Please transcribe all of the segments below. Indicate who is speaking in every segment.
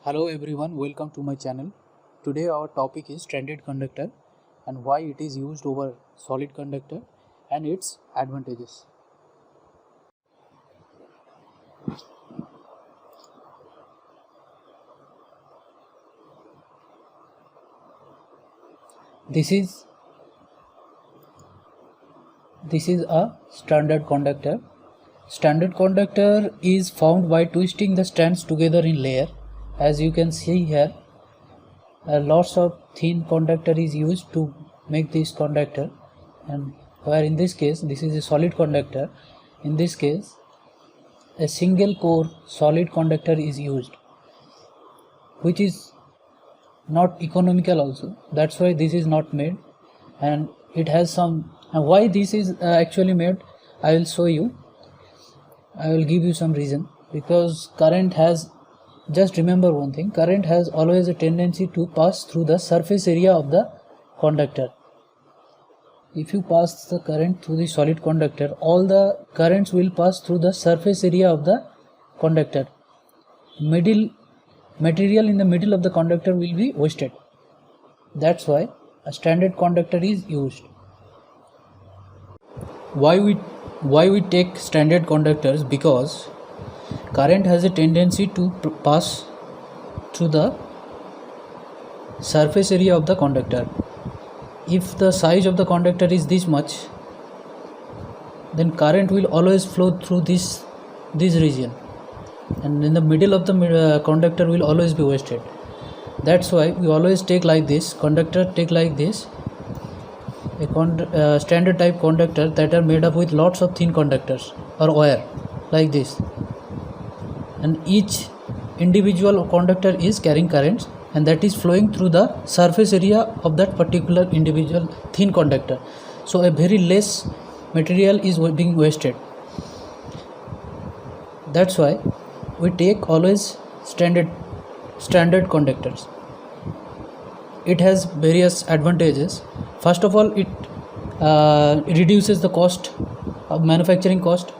Speaker 1: Hello everyone, welcome to my channel. Today our topic is stranded conductor and why it is used over solid conductor and its advantages. This is a standard conductor. Standard conductor is formed by twisting the strands together in layer. As you can see here, lots of thin conductor is used to make this conductor, and where in this case this is a solid conductor, in this case a single core solid conductor is used, which is not economical also. That's why this is not made, and it has some why this is actually made. I will show you. I will give you some reason. Because current has, just remember one thing, current has always a tendency to pass through the surface area of the conductor. If you pass the current through the solid conductor, all the currents will pass through the surface area of the conductor. Material in the middle of the conductor will be wasted. That's why a standard conductor is used. Why we take standard conductors? Because current has a tendency to pass through the surface area of the conductor. If the size of the conductor is this much, then current will always flow through this region, and in the middle of the conductor will always be wasted. That's why we always take like this conductor, take like this a standard type conductor that are made up with lots of thin conductors or wire like this, and each individual conductor is carrying currents, and that is flowing through the surface area of that particular individual thin conductor. So a very less material is being wasted. That's why we take always standard conductors. It has various advantages. First of all, it reduces the cost of manufacturing cost,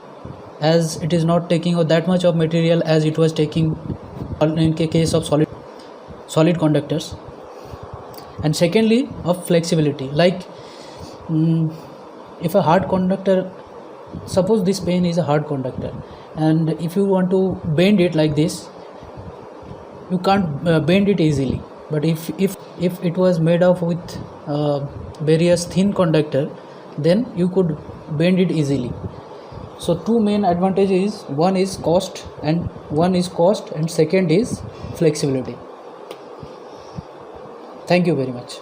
Speaker 1: as it is not taking that much of material as it was taking in case of solid conductors. And secondly, of flexibility. Like if a hard conductor, suppose this pen is a hard conductor, and if you want to bend it like this, you can't bend it easily. But if it was made up with various thin conductor, then you could bend it easily. So two main advantages: one is cost and second is flexibility. Thank you very much.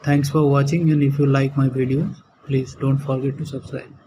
Speaker 1: Thanks for watching, and if you like my videos, please don't forget to subscribe.